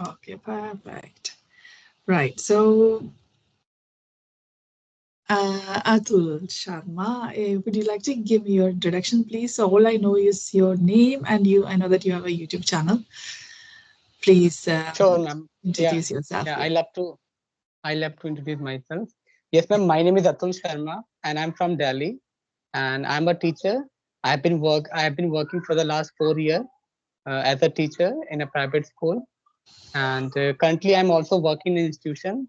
Okay, perfect. Right. So, Atul Sharma, would you like to give me your introduction, please? So, all I know is your name, and you. I know that you have a YouTube channel. Please Sure, ma'am. Yeah, introduce yourself. yeah. Yeah. I love to introduce myself. Yes, ma'am. My name is Atul Sharma, and I'm from Delhi, and I'm a teacher. I have been working for the last 4 years as a teacher in a private school, and currently I'm also working in an institution,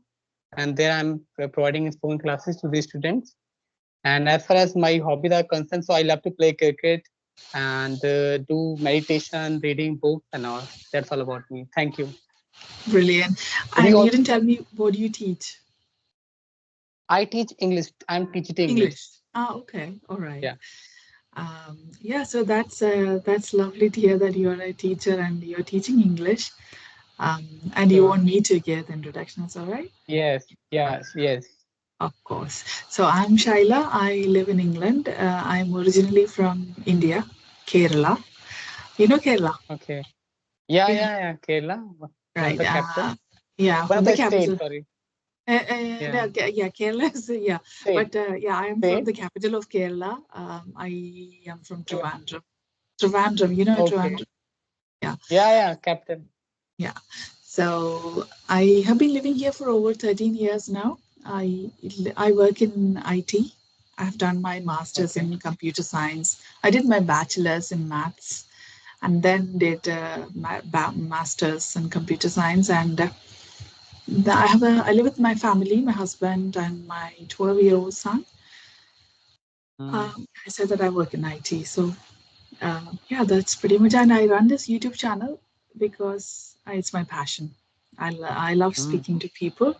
and there I'm providing spoken classes to the students. And as far as my hobbies are concerned, so I love to play cricket and do meditation, reading books, and all. That's all about me. Thank you. Brilliant. Would you And you all? didn't tell me what you teach. I teach English. I'm teaching English. English. Ah, okay. All right. Yeah. Yeah, so that's lovely to hear that you're a teacher and you're teaching English. And you Sure. want me to give the introductions, all right? Yes. Yes. Yes. Of course. So I'm Shaila. I live in England. I'm originally from India, Kerala. You know Kerala? Okay. Yeah. Yeah. Yeah. Yeah. Kerala, one of Right. the capital, Yeah, one from of the the state. capital. Sorry. No, Yeah. Yeah, Kerala is, yeah. State. But yeah, I am from State. the capital of Kerala. I am from Sure. Trivandrum. Trivandrum, you know Okay. Trivandrum? Yeah. Yeah. Yeah. Captain. Yeah. So I have been living here for over 13 years now. I work in IT. I've done my master's Okay. in computer science. I did my bachelor's in maths and then did master's in computer science. And I live with my family, my husband and my 12-year-old son. Mm. I said that I work in IT. So yeah, that's pretty much. And I run this YouTube channel because it's my passion. I love Mm. speaking to people,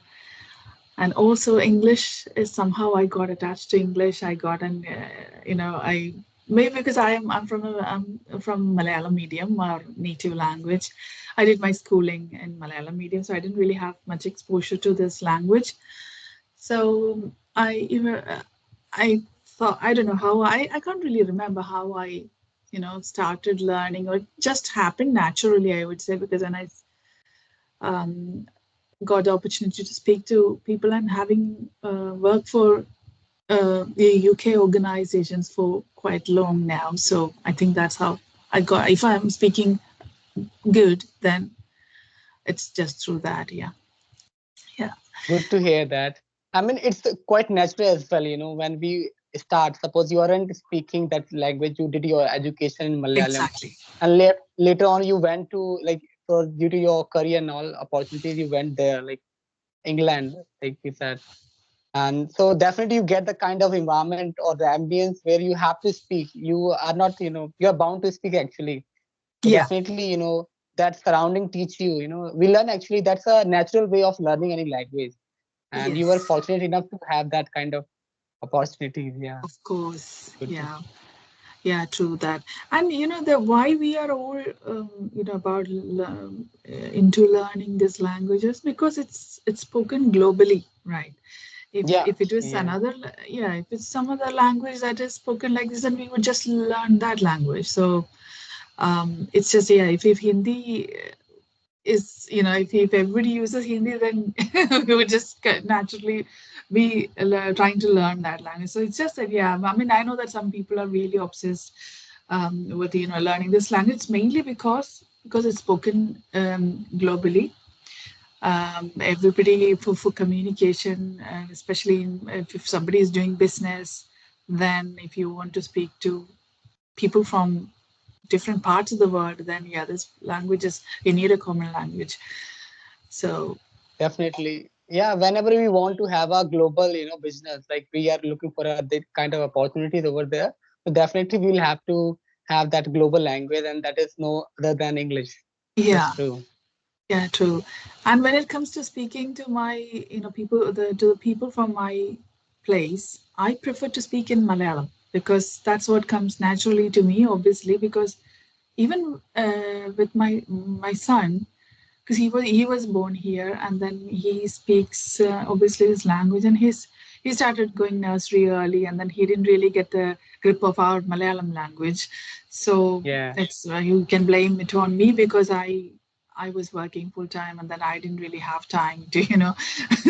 and also English is somehow I got attached to English. I got an I maybe because I'm from Malayalam medium, our native language. I did my schooling in Malayalam medium, so I didn't really have much exposure to this language. So I thought I don't know how I can't really remember how I started learning, or it just happened naturally, I would say, because when I um, got the opportunity to speak to people and having worked for the UK organizations for quite long now. So I think that's how I got. If I'm speaking good, then it's just through that. Yeah, yeah, Good to hear that. I mean, it's quite natural as well, when we start, suppose you aren't speaking that language, you did your education in Malayalam, exactly. and later on you went to, like, so due to your career and all opportunities, you went there, like England, like you said. And so definitely you get the kind of environment or the ambience where you have to speak. You are not, you are bound to speak actually. So Yeah. definitely, that surrounding teach you, we learn actually, that's a natural way of learning any language. And you were Yes. fortunate enough to have that kind of opportunities. Yeah. Of course. Good to. Yeah. Yeah, true that. And the why we are all about into learning these languages, because it's spoken globally, right? Yeah. If it was Yeah. another, yeah, if it's some other language that is spoken like this, then we would just learn that language. So it's just, yeah, if Hindi is, if everybody uses Hindi, then we would just naturally be trying to learn that language. So it's just that, yeah, I mean, I know that some people are really obsessed with, learning this language, mainly because it's spoken globally. Everybody for communication, and especially if somebody is doing business, then if you want to speak to people from different parts of the world, then yeah, this language you need a common language. So Definitely. Yeah. Whenever we want to have a global, business, like we are looking for that kind of opportunities over there. So definitely we'll have to have that global language, and that is no other than English. That's yeah, true. yeah, true. And when it comes to speaking to my, to the people from my place, I prefer to speak in Malayalam because that's what comes naturally to me, obviously, because even with my son, because he was born here, and then he speaks obviously his language, and he started going nursery early, and then he didn't really get the grip of our Malayalam language. So Yeah. it's you can blame it on me because I was working full time, and then I didn't really have time to,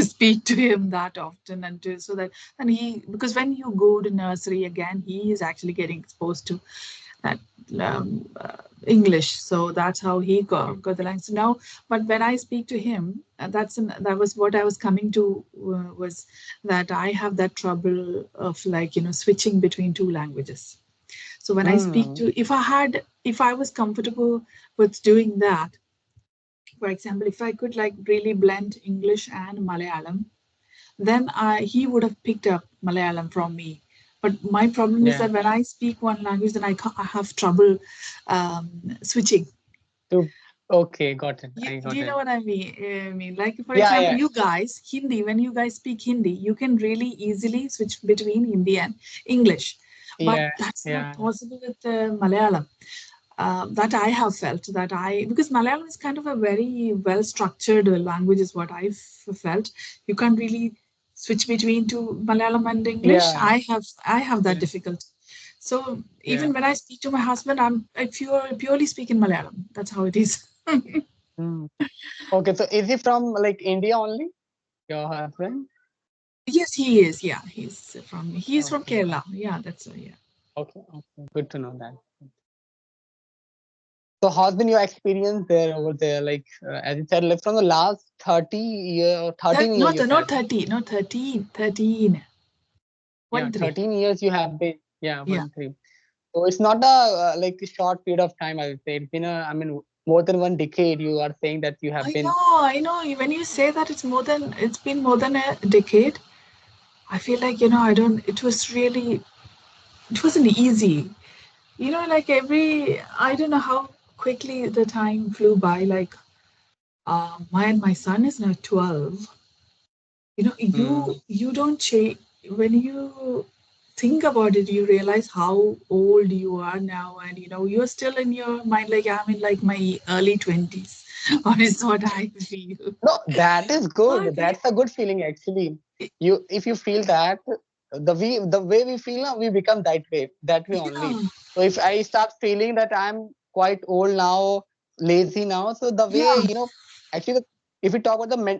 speak to him that often, and to so that and he because when you go to nursery again, he is actually getting exposed to that English. So that's how he got the language. So now, but when I speak to him, that was what I was coming to was that I have that trouble of like switching between two languages. So when I speak Mm. to, if I was comfortable with doing that, for example, if I could like really blend English and Malayalam, then he would have picked up Malayalam from me. But my problem is Yeah. that when I speak one language, then I have trouble switching. To Okay, got it. You, I do got you know it. what I mean? Like for Yeah, example, yeah, you guys, Hindi, when you guys speak Hindi, you can really easily switch between Hindi and English. But yeah, that's not yeah. possible with Malayalam. That I have felt because Malayalam is kind of a very well structured language, is what I've felt. You can't really switch between to Malayalam and English. Yeah, I have that yeah, difficulty. So yeah. even when I speak to my husband, I purely speak in Malayalam. That's how it is. Mm. Okay, so is he from like India only? Your husband? Yes, he is. Yeah, he's from Okay, Kerala. Yeah, that's yeah. okay, okay. Good to know that. So how's been your experience there over there? Like as you said, like from the last 13 year, Not you said, not right? 30, not 13, 13, Yeah, 1 3. 13 years you have been. Yeah, Yeah. 1 3. So it's not a like a short period of time. I would say it's been a. I mean, more than 1 decade. You are saying that you have been. I know. When you say that it's been more than a decade, I feel like, I don't, it wasn't easy. Like I don't know how quickly the time flew by. Like, my son is now 12. Mm, You don't change when you think about it. You realize how old you are now, and you're still in your mind like I'm in like my early 20s, or is what I feel. no, that is good. Okay. That's a good feeling actually. You if you feel that the way we feel now, we become that way only. Yeah, So if I start feeling that I'm quite old now, lazy now, so the way yeah, actually, if we talk about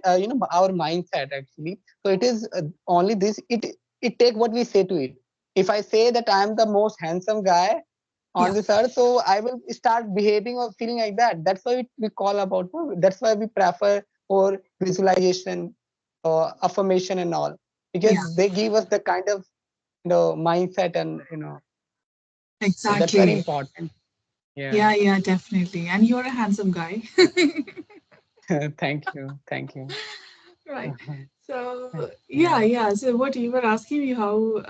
our mindset actually, so it is only this. It take what we say to it. If I say that I'm the most handsome guy on yeah, this earth, so I will start behaving or feeling like that. That's why we call about, that's why we prefer for visualization or affirmation and all, because yeah. they give us the kind of mindset, and so that's very Exactly. important. Yeah. Yeah, yeah, definitely. And you're a handsome guy. Thank you, thank you. Right. So, Yeah, yeah, yeah. So, what you were asking me how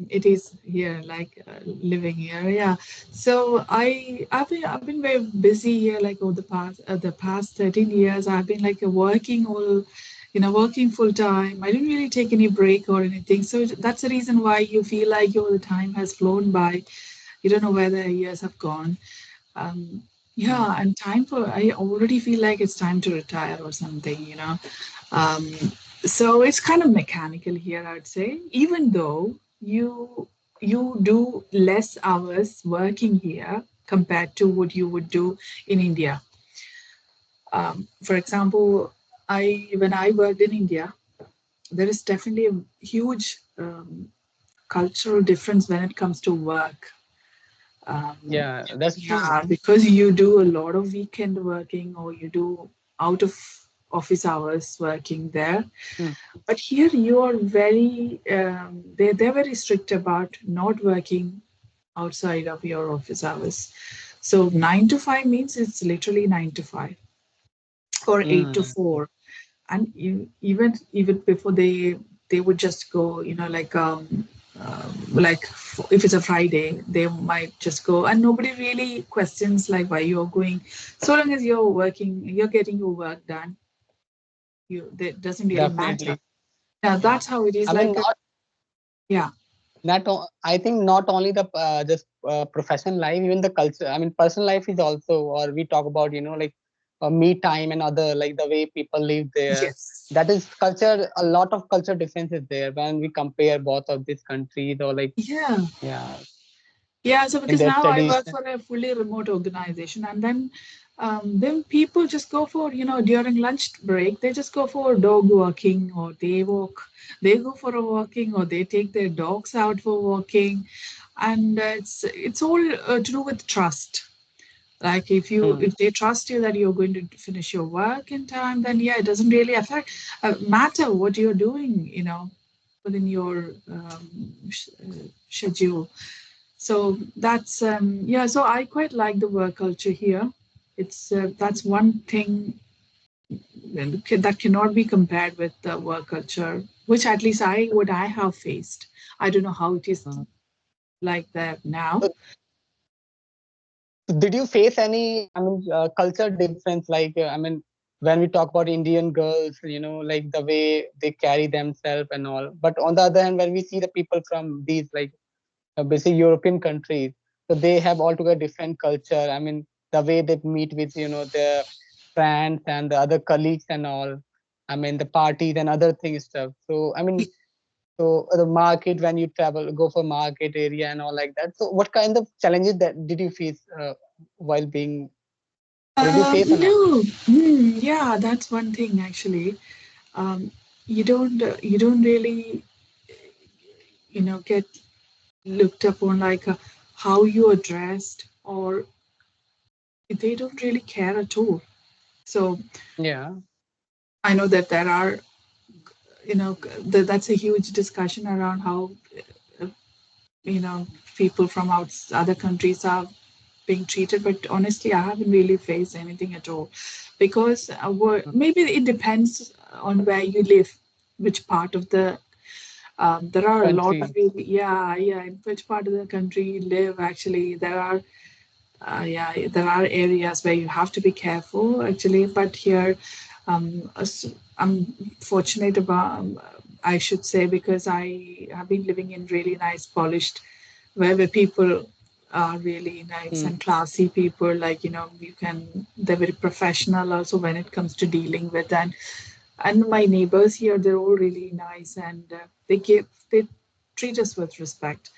it is here, like living here. Yeah. So, I've been very busy here, like over the past 13 years. I've been like working full time. I didn't really take any break or anything. So that's the reason why you feel like the time has flown by. You don't know where the years have gone. um, mm, yeah, and I already feel like it's time to retire or something. um, so it's kind of mechanical here, I'd say, even though you do less hours working here compared to what you would do in India. For example, I when I worked in India, there is definitely a huge cultural difference when it comes to work. um, yeah, that's true. yeah, because you do a lot of weekend working, or you do out of office hours working there. Mm, But here you are they're very strict about not working outside of your office hours. So 9 to 5 means it's literally 9 to 5 or eight to mm, four. And even before they would just go, like if it's a Friday, they might just go, and nobody really questions like why you're going. So long as you're working, you're getting your work done. That doesn't really matter. definitely. Yeah, Yeah, that's how it is. I mean, Like, yeah, I think not only the just professional life, even the culture. I mean, personal life is also, or we talk about, like me time and other, like the way people live there. yes, That is culture. A lot of culture differences there when we compare both of these countries, or like, yeah. yeah, Yeah, so in because their now I work tradition. for a fully remote organization, and then then people just go for, during lunch break, they just go for dog walking, or they go for a walking, or they take their dogs out for walking. And it's all to do with trust. Like Hmm. if they trust you that you're going to finish your work in time, then yeah, it doesn't really affect matter what you're doing, within your schedule. So that's yeah. So I quite like the work culture here. It's that's one thing that cannot be compared with the work culture, which at least I have faced. I don't know how it is Hmm. like that now. So did you face any, I mean, culture difference? Like, I mean, when we talk about Indian girls, like the way they carry themselves and all. But on the other hand, when we see the people from these, like, basically European countries, so they have altogether different culture. I mean, the way they meet with, their friends and the other colleagues and all. I mean, the parties and other things stuff. So, I mean, so the market, when you travel, go for market area and all like that. So what kind of challenges that did you face while being, or did you face or not? Yeah, that's one thing actually. Um, you don't really get looked upon like how you are dressed, or they don't really care at all. So Yeah. I know that there are, that's a huge discussion around how uh, people from other countries are being treated, but honestly I haven't really faced anything at all, because Mm. maybe it depends on where you live, which part of the there are a lot of Country. really, yeah, in which part of the country you live. Actually, yeah, there are areas where you have to be careful actually, but here, I'm fortunate about, I should say, because I have been living in really nice, polished, where people are really nice Mm. and classy people. Like they're very professional also when it comes to dealing with, and my neighbors here, they're all really nice, and they treat us with respect.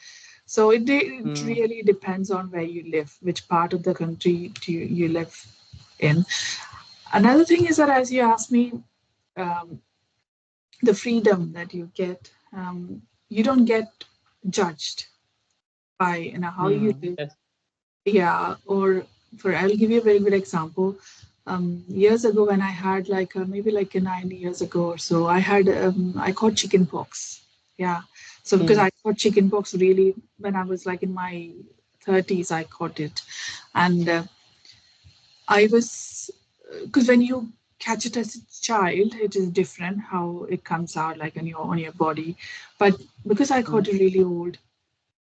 So it Mm. really depends on where you live, which part of the country you live in. Another thing is that, as you asked me, um, the freedom that you get, you don't get judged by how you Mm. live. Yes. Yeah, or for I'll give you a very good example. Years ago, when I had like maybe like 9 years ago or so, I caught chicken pox. Yeah, so because Mm. I caught chicken pox really when I was like in my 30s, I caught it, and I was because when you catch it as a child, it is different how it comes out like on your body, but because I Mm. caught it really old,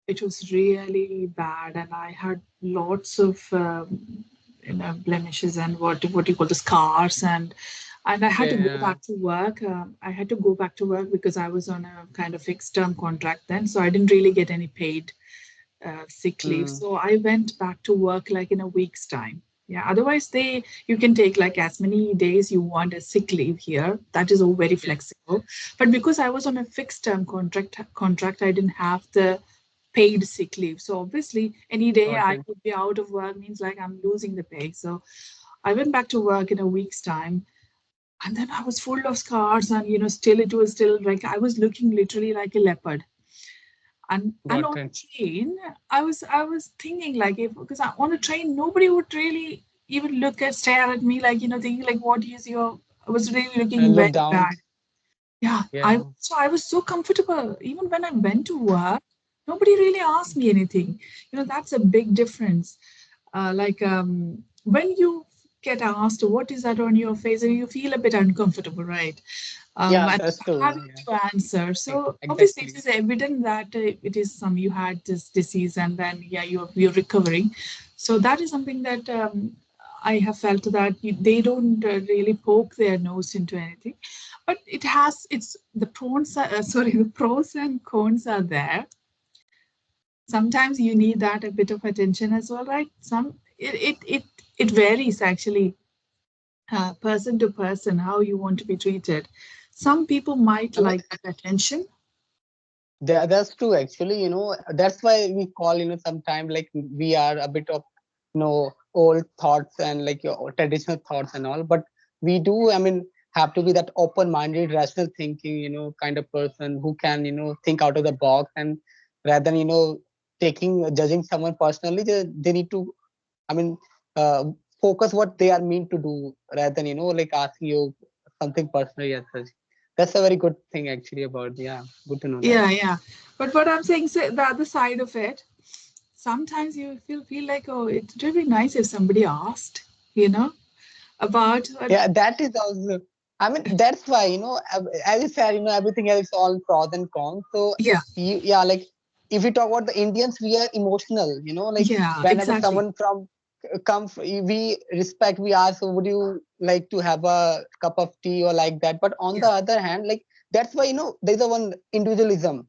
it was really bad, and I had lots of blemishes and what you call the scars, and I had to go Yeah. back to work. I had to go back to work because I was on a kind of fixed term contract then, so I didn't really get any paid sick leave. Mm. So I went back to work like in a week's time. Yeah. Otherwise, you can take like as many days you want as sick leave here. That is all very Yeah. flexible. But because I was on a fixed term contract, I didn't have the paid sick leave. So obviously, any day Got I it. could be out of work means like I'm losing the pay. So I went back to work in a week's time. And then I was full of scars, and still it was still like I was looking literally like a leopard. And Got on the it. train, I was thinking like, if because on a train nobody would really even stare at me, like thinking like, what is your, I was really looking Look very down. bad. Yeah, Yeah. I was so comfortable. Even when I went to work, nobody really asked me anything. That's a big difference. Like when you get asked what is that on your face, and you feel a bit uncomfortable, right? Yeah, And that's true. having Yeah. to answer. So obviously, it Exactly. is evident that it is some you had this disease, and then yeah, you're recovering. So that is something that I have felt that they don't really poke their nose into anything, but it's the pros. Sorry, the pros and cons are there. Sometimes you need that a bit of attention as well, right? It varies actually, person to person, how you want to be treated. Some people might I mean, like that attention. that's true actually. That's why we call, sometime like we are a bit of, old thoughts and like your traditional thoughts and all, but we do, I mean, have to be that open-minded, rational thinking, kind of person who can, think out of the box, and rather than, judging someone personally, they need to, I mean, uh, focus what they are meant to do rather than, like asking you something personally as such. That's a very good thing actually about, yeah, good to know that. Yeah, yeah. But what I'm saying, so the other side of it, sometimes you feel like, oh, it would be nice if somebody asked, you know, about what. Yeah, that is also, I mean, that's why, as you said, everything else all pros and cons. So Yeah, yeah, like if we talk about the Indians, we are emotional, like yeah, whenever exactly. someone from we respect, we ask, "So would you like to have a cup of tea or like that?" But on the Yeah, other hand, like that's why, there's a one individualism.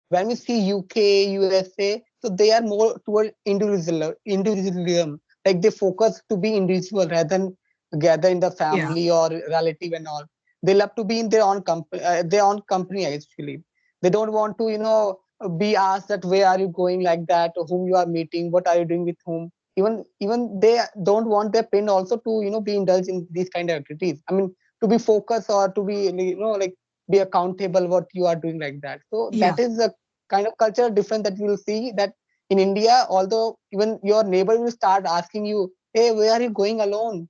When we see UK, USA, so they are more toward individualism. Like they focus to be individual rather than gather in the yeah, family or relative and all. They love to be in their own company actually. They don't want to, be asked that where are you going like that, or whom you are meeting, what are you doing with whom. Even they don't want their parent also to, be indulged in these kind of activities. I mean, to be focused or to be, like be accountable what you are doing like that. So yeah, that is a kind of cultural difference that you will see that in India, although even your neighbor will start asking you, hey, where are you going alone?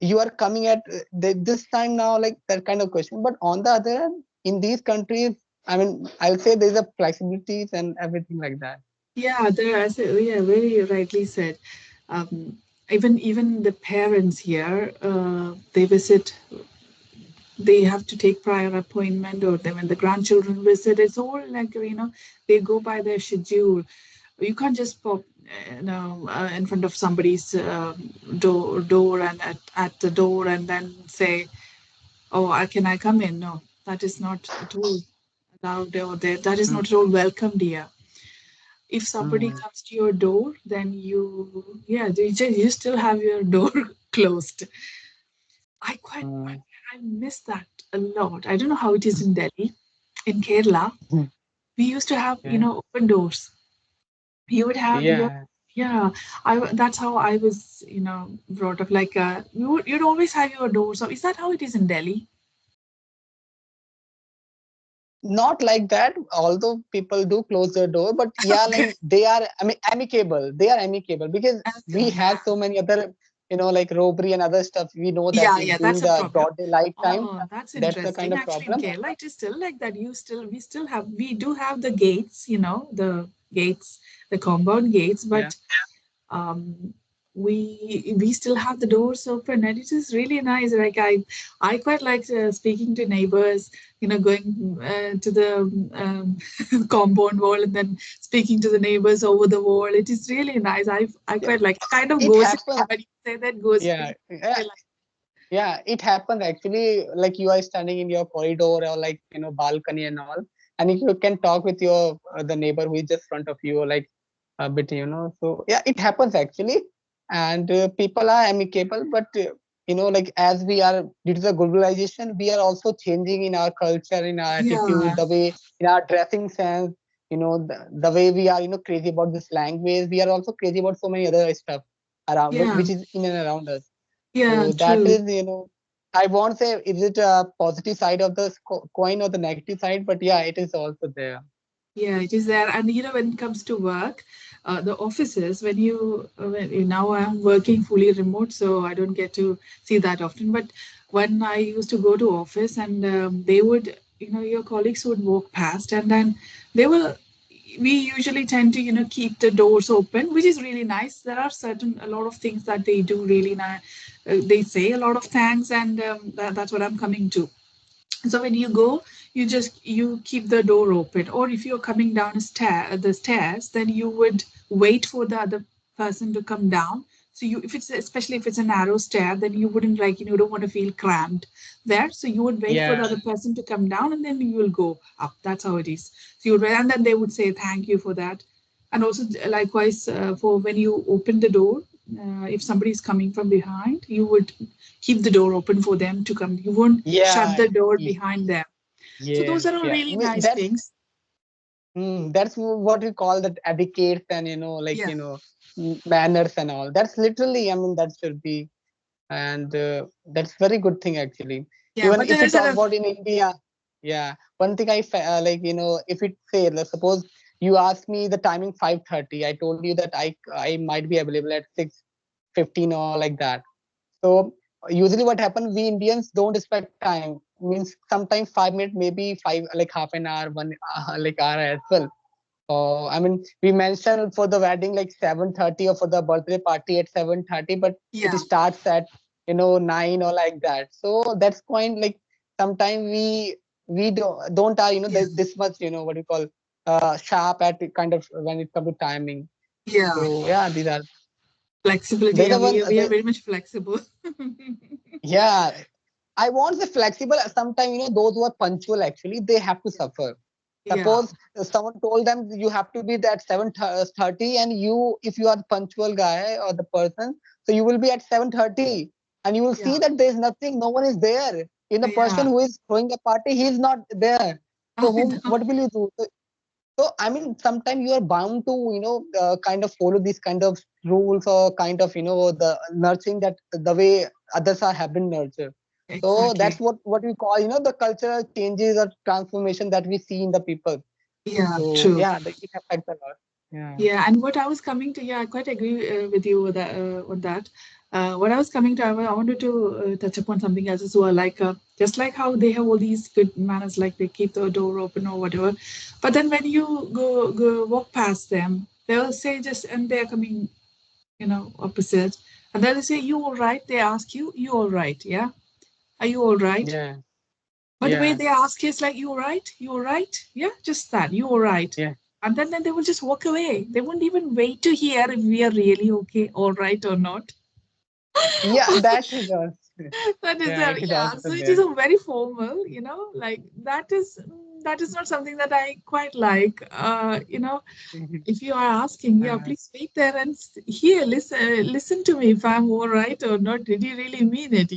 You are coming at this time now, like that kind of question. But on the other hand, in these countries, I mean, I'll say there's a flexibilities and everything like that. yeah. There, as yeah, very rightly said. Um, even the parents here, they visit, they have to take prior appointment, or then when the grandchildren visit, it's all like, they go by their schedule. You can't just pop, in front of somebody's door and at the door and then say, oh, can I come in? No, that is not at all allowed, or that is not at all welcomed here. If somebody Mm, comes to your door, then yeah, you still have your door closed. I quite, mm, I miss that a lot. I don't know how it is in Delhi. In Kerala, mm. we used to have, Yeah, open doors. You would have your, yeah. yeah. That's how I was, brought up. Like, you'd always have your door. So is that how it is in Delhi? Not like that, although people do close their door, but yeah, Okay. like they are, I mean, amicable. They are amicable because we Okay. have so many other, like robbery and other stuff. We know that Yeah, yeah, during that's a the problem. broad daylight time, Oh, that's that's the kind interesting. of Actually, in problem. Kerala, it is still like that. We do have the gates, the gates, the compound gates, Yeah. but um, we still have the doors open, and it is really nice. Like I quite like speaking to neighbors, going to the compound wall and then speaking to the neighbors over the wall. It is really nice. I Yeah, quite like, kind of it gossipy happens. when you say that, gossipy. Yeah, yeah, I like. yeah, it happens actually. Like you are standing in your corridor or like balcony and all, and if you can talk with your the neighbor who is just front of you, like a bit, so yeah, it happens actually. And people are amicable, but like as we are due to the globalization, we are also changing in our culture, in our attitude, Yeah, the way, in our dressing sense, the way we are, crazy about this language. We are also crazy about so many other stuff around, yeah, which is in and around us. yeah, So that true. is, I won't say is it a positive side of the coin or the negative side, but yeah, it is also there. Yeah, it is there. And when it comes to work, the offices, now I'm working fully remote, so I don't get to see that often. But when I used to go to office, and they would, your colleagues would walk past, and then they will. We usually tend to, keep the doors open, which is really nice. There are a lot of things that they do really nice. They say a lot of thanks, and that's what I'm coming to. So when you go, you keep the door open, or if you're coming down the stairs, then you would wait for the other person to come down. So if it's, especially if it's a narrow stair, then you wouldn't, like, don't want to feel cramped there, so you would wait for Yeah, the other person to come down, and then you will go up. That's how it is. So you and then they would say thank you for that. And also, likewise, for when you open the door, if somebody is coming from behind, you would keep the door open for them to come. You won't shut yeah, the door ye- behind them. So yeah, those are all yeah. really nice That's things. that's what we call that etiquette, and like Yeah, manners and all. That's literally, I mean, that should be, and that's very good thing actually. Yeah, Even but if there you is a talk about in India, yeah, one thing like, if it say, let's suppose you ask me the timing 5:30, I told you that I might be available at 6:15 or like that. So usually what happens, we Indians don't respect time. Means sometimes 5 minutes, maybe five, like half an hour, one like hour as well. I mean, we mentioned for the wedding like 7:30 or for the birthday party at 7:30, but it yeah, starts at 9 or like that. So that's point, like sometimes we don't are yeah, this much, what you call sharp at kind of when it comes to timing. yeah. So yeah, these are Flexibility. there's Yeah, a one we are very much flexible. yeah, I want the flexible. Sometimes, those who are punctual actually they have to suffer. Yeah, Suppose someone told them you have to be there at 7:30, and if you are the punctual guy or the person, so you will be at 7:30, and you will yeah, see that there is nothing, no one is there. In the person yeah. who is throwing the party, he is not there. So I whom, know. what will you do? So I mean, sometimes you are bound to, kind of follow these kind of rules, or kind of, the nurturing that the way others have been nurtured. So that's Exactly. what we call, the cultural changes or transformation that we see in the people. Yeah, So true. yeah, it affects a lot. Yeah. Yeah, and what I was coming to, yeah, I quite agree with you with that, on that. What I was coming to, I wanted to touch upon something else as well. Like, just like how they have all these good manners, like they keep the door open or whatever. But then when you go walk past them, they'll say just, and they're coming, opposite. And they'll say, "You all right?" They ask you, "You all right? Yeah? Are you all right?" Yeah. But the way Yeah. they ask is like, "You all right? You all right? Yeah, just that. You all right?" Yeah. And then they will just walk away. They won't even wait to hear if we are really okay, all right or not. Yeah. That is also. That is Yeah, there, it is yeah. also So it is there. a very formal, like that is not something that I quite like. If you are asking, yeah, Uh, please wait there and hear, listen to me if I'm all right or not. Did you really mean it?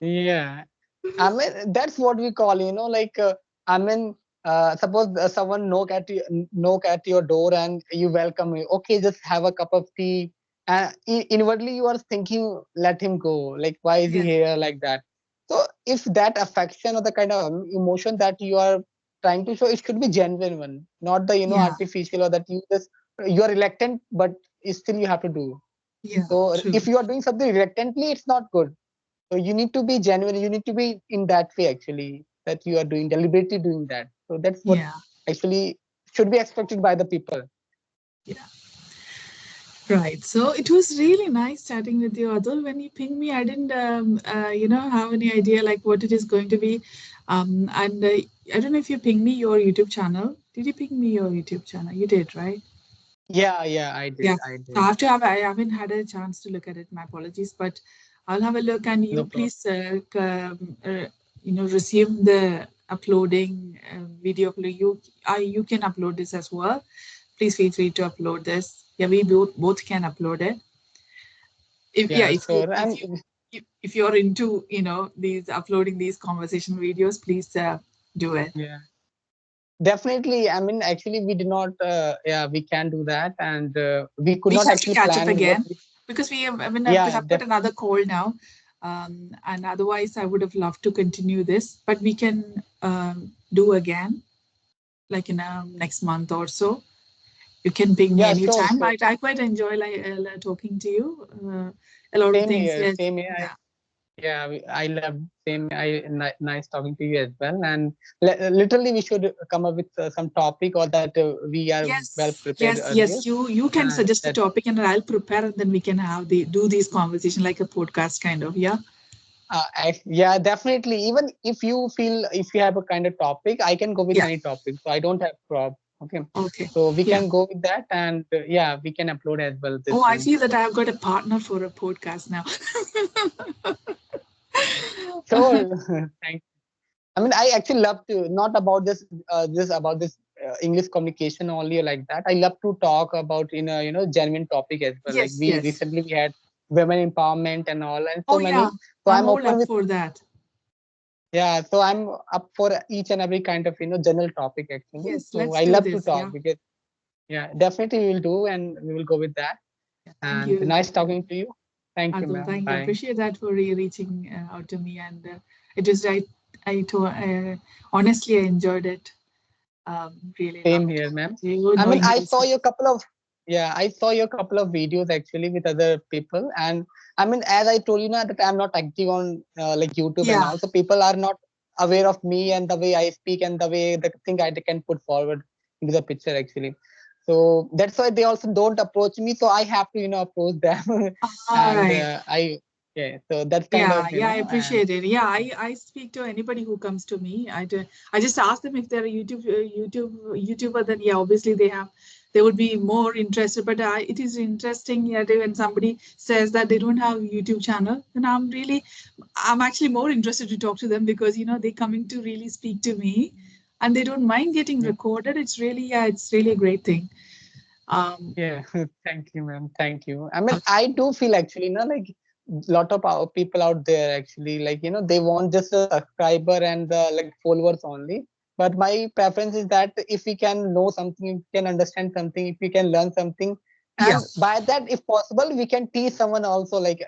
yeah. I mean, that's what we call, like, I mean, suppose someone knock at your door and you welcome him. Okay, just have a cup of tea. Inwardly, you are thinking, let him go. Like, why is he Yeah, here like that? So, if that affection or the kind of emotion that you are trying to show, it should be genuine one, not the yeah, artificial, or that you are reluctant, but still you have to do. yeah, So, true. if you are doing something reluctantly, it's not good. So you need to be genuine. You need to be in that way actually, that you are doing deliberately doing that. So that's what Yeah, actually should be expected by the people. yeah. Right. So it was really nice chatting with you, Atul. When you pinged me, I didn't, have any idea like what it is going to be. And I don't know if you pinged me your YouTube channel. Did you ping me your YouTube channel? You did, right? Yeah, yeah, I did. Yeah. I So did. I haven't had a chance to look at it. My apologies, but I'll have a look. And No you problem. please, resume the uploading video. You can upload this as well. Please feel free to upload this. Yeah, we both can upload it. If yeah, Yeah, sure. if you're into these uploading these conversation videos, please do it. Yeah, definitely. I mean, actually, we did not. Yeah, we can do that, and we could We not have to actually catch up plan what. again because we have. I mean, because Yeah, I've got another call now, and otherwise I would have loved to continue this, but we can do again like in next month or so. You can ping me yeah, sure, anytime. sure. I quite enjoy talking to you. A lot of Same things. here. Yes, Same here. yeah. Yeah, I love same. Nice talking to you as well. And literally, we should come up with some topic, or that we are well Yes, prepared yes, earlier. yes. You can suggest a That topic and I'll prepare and then we can do these conversation like a podcast kind of. Yeah. yeah, definitely. Even if you feel, if you have a kind of topic, I can go with Yeah. any topic. So I don't have problem. Okay, Okay. so we Yeah. can go with that, and yeah, we can upload as well this Oh, I thing. feel that I've got a partner for a podcast now. Sure. Thank. I mean, I actually love to, not about this about this English communication only like that. I love to talk about in a genuine topic as well. Like Yes, we yes. recently we had women empowerment and all, and Oh, so yeah. many. So I'm I'm all open up with, for that. yeah. So I'm up for each and every kind of general topic actually. Yes, So let's I do love to this. talk Yeah. because Yeah, definitely we will do, and we will go with that. Yeah, thank And you. nice talking to you. Thank you, Atul, ma'am. thank you. I Bye. appreciate that for reaching out to me, and it was honestly I enjoyed it. Really Same loved here, talking ma'am. to you, I mean, knowing I your saw stuff. your couple of yeah, I saw your couple of videos actually with other people, and I mean, as I told you now that I'm not active on like YouTube and Yeah, all, so people are not aware of me and the way I speak and the way the thing I can put forward into the picture actually. So that's why they also don't approach me. So I have to approach them, all and right. yeah. So that's kind Yeah, of yeah, I and appreciate it. Yeah, I speak to anybody who comes to me. I just ask them if they're a YouTuber. Then yeah, obviously they would be more interested. But it is interesting, yeah, when somebody says that they don't have a YouTube channel, then I'm actually more interested to talk to them because they're coming to really speak to me, and they don't mind getting mm, recorded. It's really a great thing. Um, yeah. Thank you, ma'am. Thank you. I mean, I do feel actually, like lot of our people out there actually, like they want just a subscriber and like followers only. But my preference is that if we can know something, if we can understand something, if we can learn something, yeah, and by that, if possible, we can teach someone also, like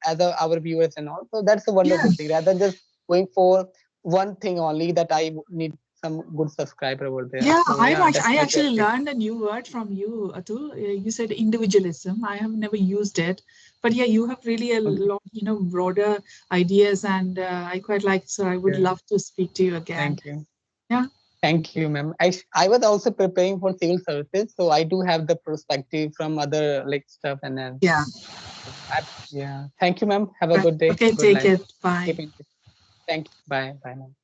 as our viewers and all. So that's a yeah. wonderful thing. Rather than just going for one thing only, that I need some good subscriber over there. Yeah, So yeah, that's I my actually preference. learned a new word from you, Atul. You said individualism. I have never used it, but yeah, you have really a Okay. lot, broader ideas, and I quite like it. So I would Yeah. love to speak to you again. Thank you. Yeah, Thank you, ma'am. I was also preparing for civil services, so I do have the perspective from other like stuff and then yeah. yeah. Thank you, ma'am. Have a Right. good day. Okay, Good take life. it. Bye. Keep in touch. Thank you. Bye. Bye, ma'am.